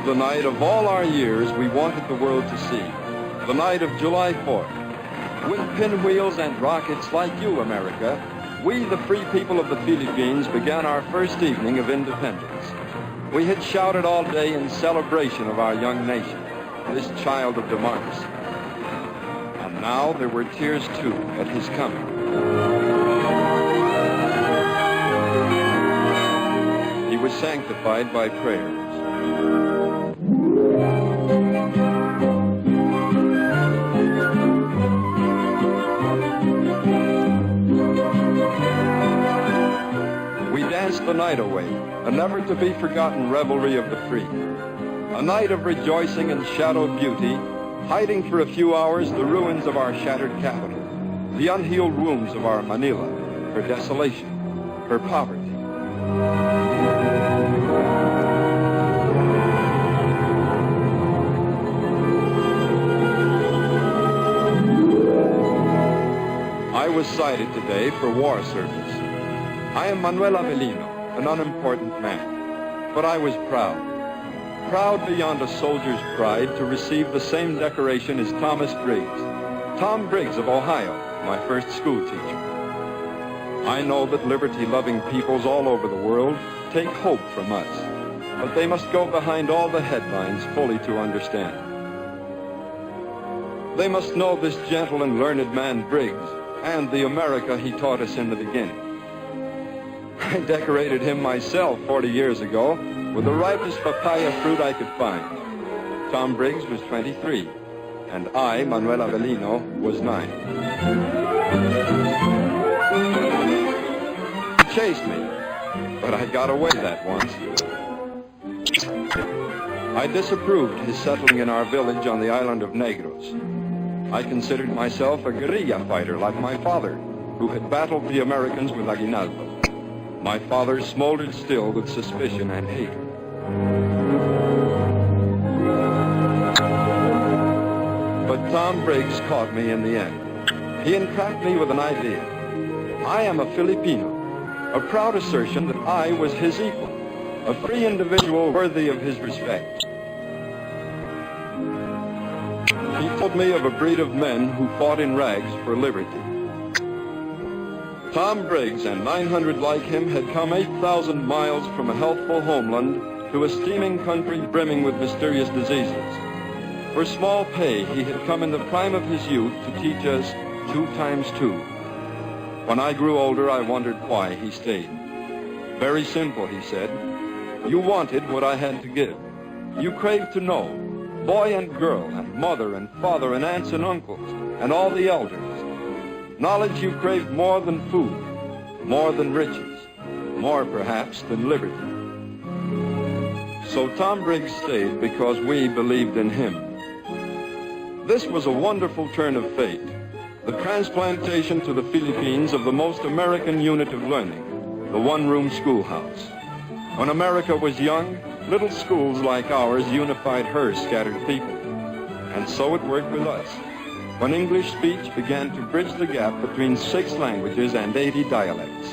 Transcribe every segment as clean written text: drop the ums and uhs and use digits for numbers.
the night of all our years we wanted the world to see, the night of July 4th. With pinwheels and rockets like you, America, we, the free people of the Philippines, began our first evening of independence. We had shouted all day in celebration of our young nation, this child of democracy. And now there were tears, too, at his coming. He was sanctified by prayers. We danced the night away, a never-to-be-forgotten revelry of the free. A night of rejoicing and shadowed beauty, hiding for a few hours the ruins of our shattered capital, the unhealed wounds of our Manila, her desolation, her poverty. I was cited today for war service. I am Manuel Avelino, an unimportant man, but I was proud. Proud beyond a soldier's pride to receive the same decoration as Thomas Briggs, Tom Briggs of Ohio, my first school teacher. I know that liberty-loving peoples all over the world take hope from us, but they must go behind all the headlines fully to understand. They must know this gentle and learned man Briggs and the America he taught us in the beginning. I decorated him myself 40 years ago with the ripest papaya fruit I could find. Tom Briggs was 23, and I, Manuel Avelino, was 9. He chased me, but I got away that once. I disapproved his settling in our village on the island of Negros. I considered myself a guerrilla fighter like my father, who had battled the Americans with Aguinaldo. My father smoldered still with suspicion and hatred. But Tom Briggs caught me in the end. He entrapped me with an idea. I am a Filipino, a proud assertion that I was his equal, a free individual worthy of his respect. He told me of a breed of men who fought in rags for liberty. Tom Briggs and 900 like him had come 8,000 miles from a healthful homeland to a steaming country brimming with mysterious diseases. For small pay, he had come in the prime of his youth to teach us 2 times 2. When I grew older, I wondered why he stayed. Very simple, he said. You wanted what I had to give. You craved to know, boy and girl, and mother and father and aunts and uncles, and all the elders. Knowledge you craved more than food, more than riches, more perhaps than liberty. So Tom Briggs stayed because we believed in him. This was a wonderful turn of fate, the transplantation to the Philippines of the most American unit of learning, the one-room schoolhouse. When America was young, little schools like ours unified her scattered people. And so it worked with us, when English speech began to bridge the gap between 6 languages and 80 dialects.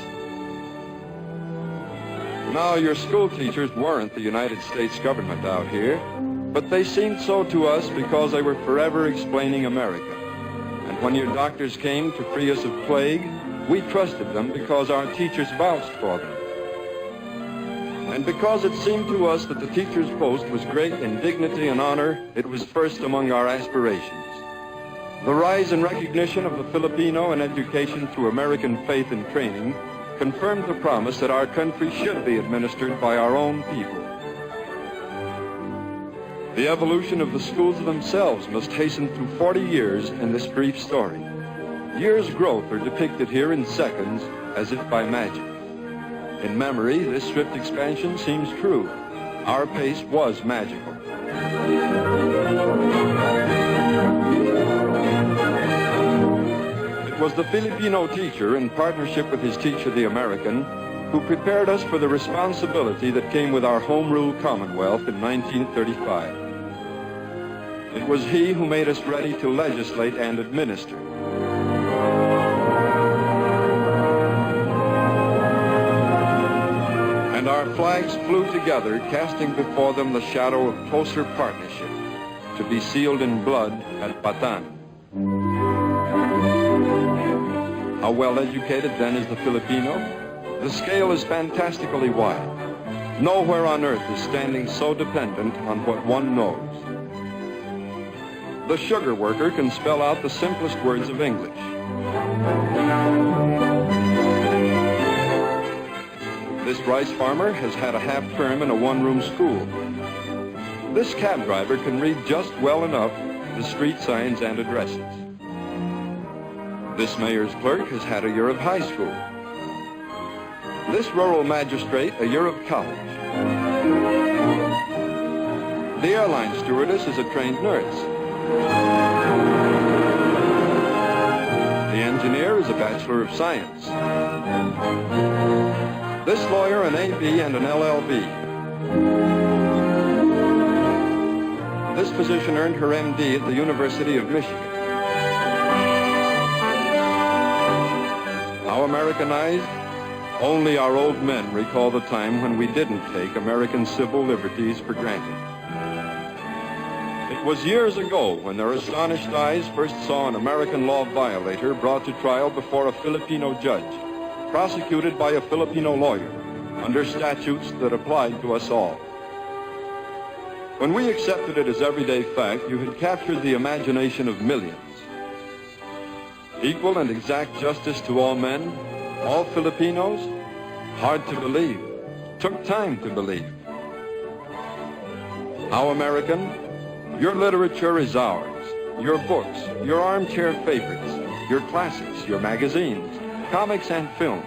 Now, your school teachers weren't the United States government out here, but they seemed so to us because they were forever explaining America. And when your doctors came to free us of plague, we trusted them because our teachers vouched for them. And because it seemed to us that the teacher's post was great in dignity and honor, it was first among our aspirations. The rise and recognition of the Filipino in education through American faith and training confirmed the promise that our country should be administered by our own people. The evolution of the schools themselves must hasten through 40 years in this brief story. Years' growth are depicted here in seconds, as if by magic. In memory, this swift expansion seems true. Our pace was magical. It was the Filipino teacher, in partnership with his teacher, the American, who prepared us for the responsibility that came with our Home Rule Commonwealth in 1935. It was he who made us ready to legislate and administer. And our flags flew together, casting before them the shadow of closer partnership, to be sealed in blood at Bataan. How well educated then is the Filipino? The scale is fantastically wide. Nowhere on earth is standing so dependent on what one knows. The sugar worker can spell out the simplest words of English. This rice farmer has had a half term in a one-room school. This cab driver can read just well enough the street signs and addresses. This mayor's clerk has had a year of high school. This rural magistrate a year of college. The airline stewardess is a trained nurse. The engineer is a Bachelor of Science. This lawyer an AB and an LLB. This physician earned her MD at the University of Michigan. How Americanized? Only our old men recall the time when we didn't take American civil liberties for granted. It was years ago when their astonished eyes first saw an American law violator brought to trial before a Filipino judge, prosecuted by a Filipino lawyer, under statutes that applied to us all. When we accepted it as everyday fact, you had captured the imagination of millions. Equal and exact justice to all men, all Filipinos? Hard to believe. Took time to believe. How American? Your literature is ours. Your books, your armchair favorites, your classics, your magazines, comics and films.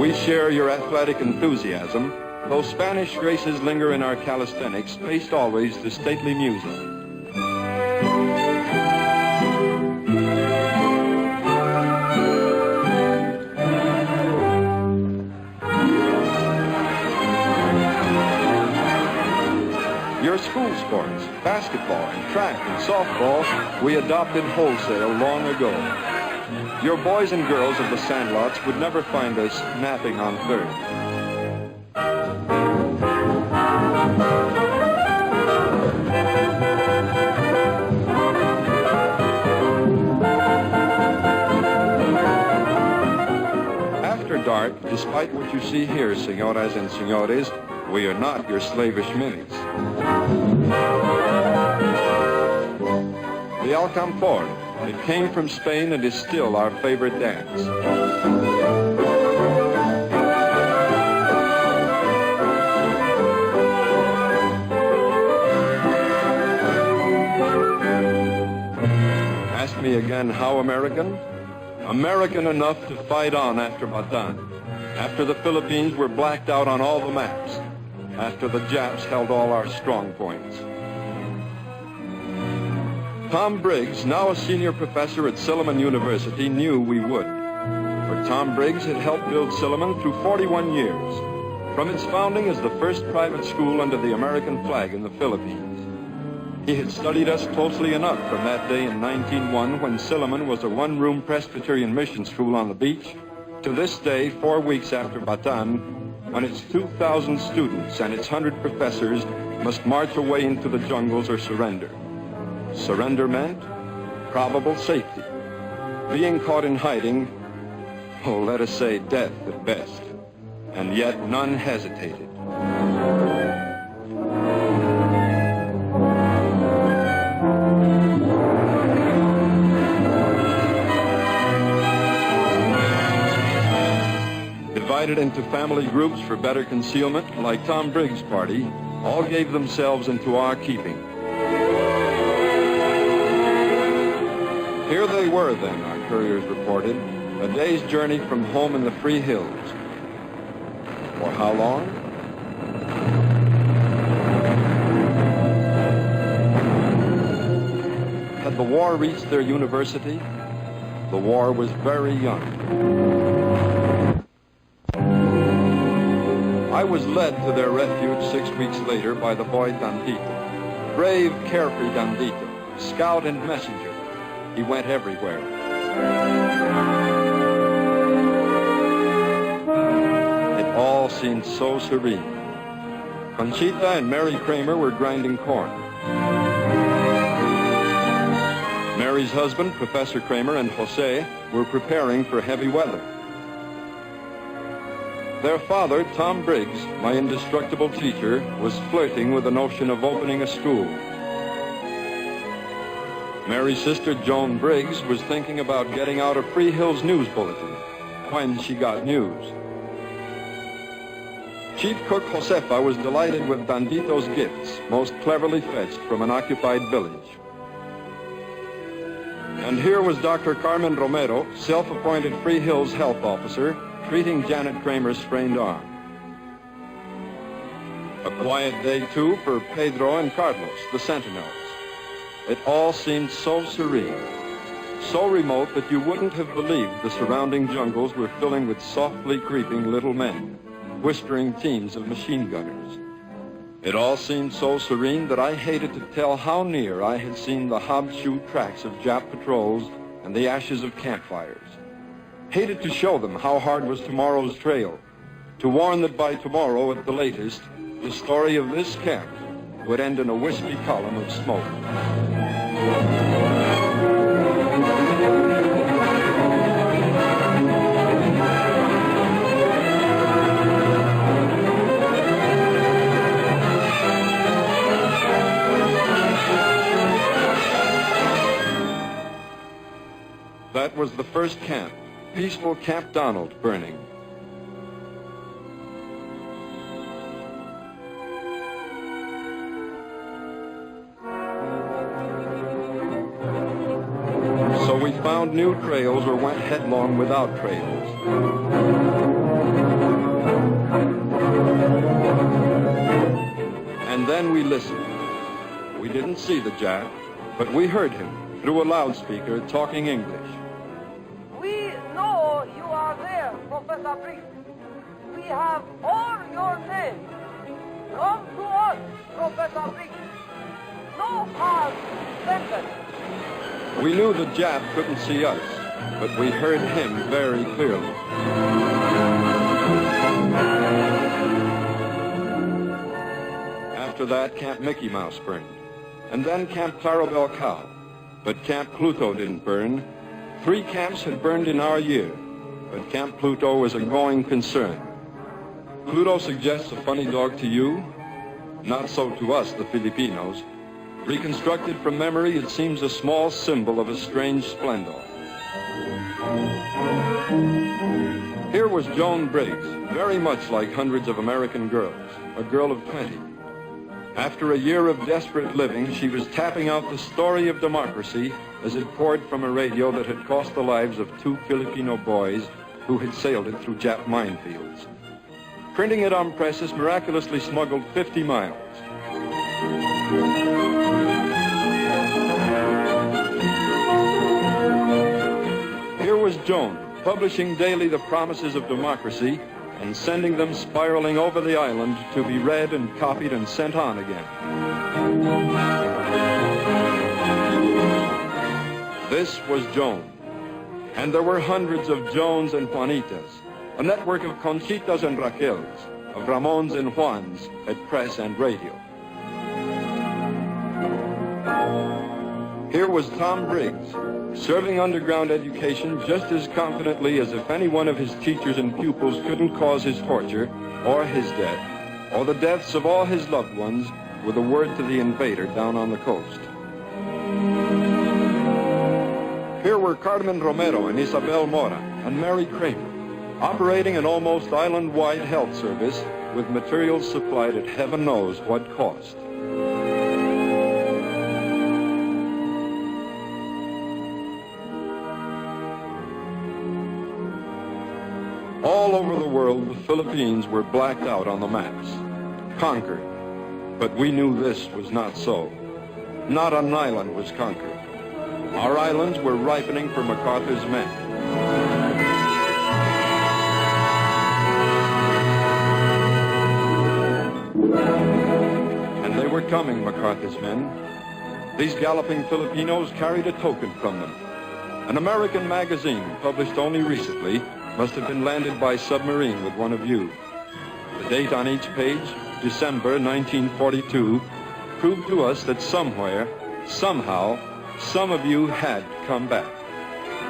We share your athletic enthusiasm, though Spanish graces linger in our calisthenics, paced always to stately music. Your school sports, basketball and track and softball, we adopted wholesale long ago. Your boys and girls of the sandlots would never find us napping on third. After dark, despite what you see here, señoras and señores, we are not your slavish minis. The Alcampor. It came from Spain and is still our favorite dance. Ask me again, how American? American enough to fight on after Bataan, after the Philippines were blacked out on all the maps, after the Japs held all our strong points. Tom Briggs, now a senior professor at Silliman University, knew we would. For Tom Briggs had helped build Silliman through 41 years, from its founding as the first private school under the American flag in the Philippines. He had studied us closely enough from that day in 1901 when Silliman was a one-room Presbyterian mission school on the beach, to this day, 4 weeks after Bataan, when its 2,000 students and its 100 professors must march away into the jungles or surrender. Surrender meant probable safety. Being caught in hiding, oh, let us say death at best. And yet none hesitated. Divided into family groups for better concealment, like Tom Briggs' party, all gave themselves into our keeping. Here they were then, our couriers reported, a day's journey from home in the free hills. For how long? Had the war reached their university? The war was very young. I was led to their refuge 6 weeks later by the boy Dandito. Brave, carefree Dandito, scout and messenger. He went everywhere. seemed so serene. Conchita and Mary Kramer were grinding corn. Mary's husband, Professor Kramer, and Jose were preparing for heavy weather. Their father, Tom Briggs, my indestructible teacher, was flirting with the notion of opening a school. Mary's sister, Joan Briggs, was thinking about getting out a Free Hills news bulletin when she got news. Chief Cook Josefa was delighted with Bandito's gifts, most cleverly fetched from an occupied village. And here was Dr. Carmen Romero, self-appointed Free Hills health officer, treating Janet Kramer's sprained arm. A quiet day, too, for Pedro and Carlos, the sentinels. It all seemed so serene, so remote that you wouldn't have believed the surrounding jungles were filling with softly creeping little men, whispering teams of machine gunners. It all seemed so serene that I hated to tell how near I had seen the hobbshoe tracks of Jap patrols and the ashes of campfires. Hated to show them how hard was tomorrow's trail, to warn that by tomorrow at the latest, the story of this camp would end in a wispy column of smoke. That was the first camp, peaceful Camp Donald, burning. So we found new trails or went headlong without trails. And then we listened. We didn't see the Jap, but we heard him through a loudspeaker talking English. We know you are there, Professor Briggs. We have all your names. Come to us, Professor Briggs. No hard sentence. We knew the Jap couldn't see us, but we heard him very clearly. After that, Camp Mickey Mouse burned, and then Camp Clarabelle Cow. But Camp Pluto didn't burn. 3 camps had burned in our year, but Camp Pluto was a going concern. Pluto suggests a funny dog to you? Not so to us, the Filipinos. Reconstructed from memory, it seems a small symbol of a strange splendor. Here was Joan Briggs, very much like hundreds of American girls, a girl of 20. After a year of desperate living, she was tapping out the story of democracy as it poured from a radio that had cost the lives of 2 Filipino boys who had sailed it through Jap minefields. Printing it on presses miraculously smuggled 50 miles. Here was Joan, publishing daily the promises of democracy and sending them spiraling over the island to be read and copied and sent on again. This was Joan. And there were hundreds of Joans and Juanitas, a network of Conchitas and Raquels, of Ramons and Juans at press and radio. Here was Tom Briggs, serving underground education just as confidently as if any one of his teachers and pupils couldn't cause his torture, or his death, or the deaths of all his loved ones, with a word to the invader down on the coast. Here were Carmen Romero and Isabel Mora and Mary Kramer, operating an almost island-wide health service with materials supplied at heaven knows what cost. All over the world, the Philippines were blacked out on the maps, conquered. But we knew this was not so. Not an island was conquered. Our islands were ripening for MacArthur's men. And they were coming, MacArthur's men. These galloping Filipinos carried a token from them. An American magazine, published only recently, must have been landed by submarine with one of you. The date on each page, December 1942, proved to us that somewhere, somehow, some of you had come back.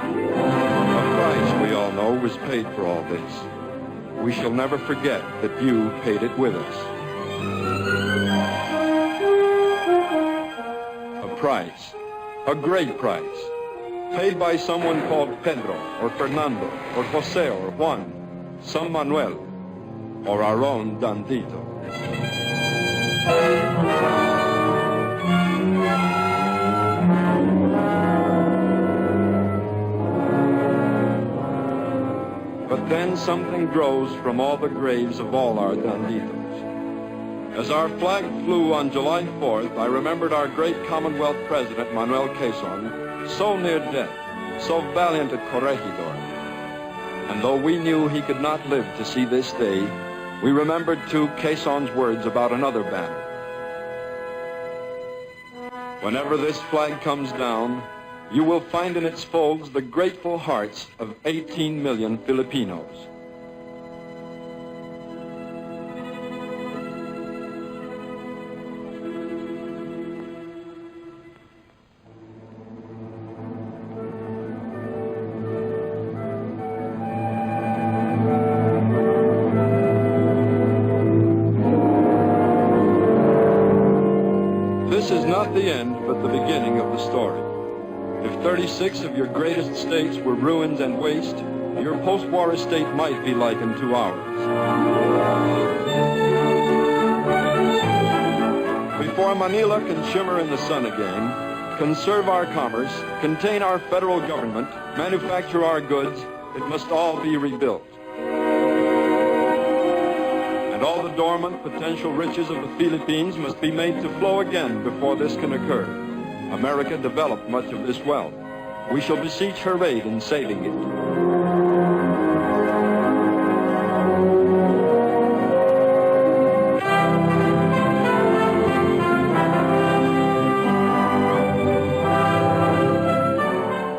A price, we all know, was paid for all this. We shall never forget that you paid it with us. A price, a great price, paid by someone called Pedro, or Fernando, or Jose, or Juan, some Manuel, or our own Dandito. But then something grows from all the graves of all our Danditos. As our flag flew on July 4th, I remembered our great Commonwealth President, Manuel Quezon, so near death, so valiant a corregidor. And though we knew he could not live to see this day, we remembered too Quezon's words about another banner. Whenever this flag comes down, you will find in its folds the grateful hearts of 18 million Filipinos. This is not the end, but the beginning of the story. If 36 of your greatest states were ruins and waste, your post-war estate might be likened to ours. Before Manila can shimmer in the sun again, conserve our commerce, contain our federal government, manufacture our goods, it must all be rebuilt. And all the dormant potential riches of the Philippines must be made to flow again before this can occur. America developed much of this wealth. We shall beseech her aid in saving it.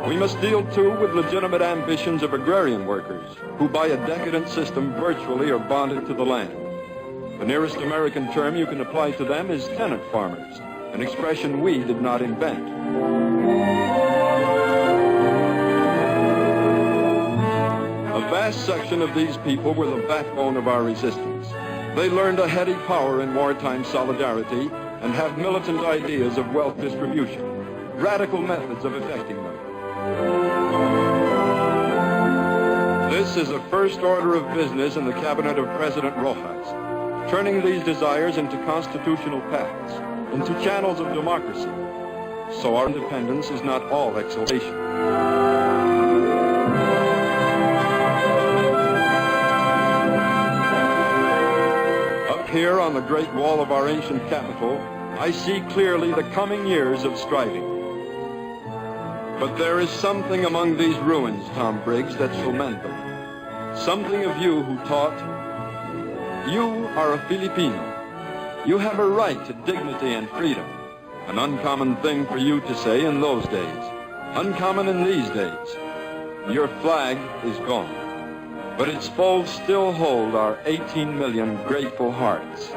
We must deal, too, with legitimate ambitions of agrarian workers, who by a decadent system virtually are bonded to the land. The nearest American term you can apply to them is tenant farmers, an expression we did not invent. A vast section of these people were the backbone of our resistance. They learned a heady power in wartime solidarity and have militant ideas of wealth distribution, radical methods of effecting them. This is a first order of business in the cabinet of President Rojas, turning these desires into constitutional paths, into channels of democracy. So our independence is not all exaltation. Up here on the great wall of our ancient capital, I see clearly the coming years of striving. But there is something among these ruins, Tom Briggs, that shall mend them. Something of you who taught, you are a Filipino. You have a right to dignity and freedom. An uncommon thing for you to say in those days. Uncommon in these days. Your flag is gone. But its folds still hold our 18 million grateful hearts.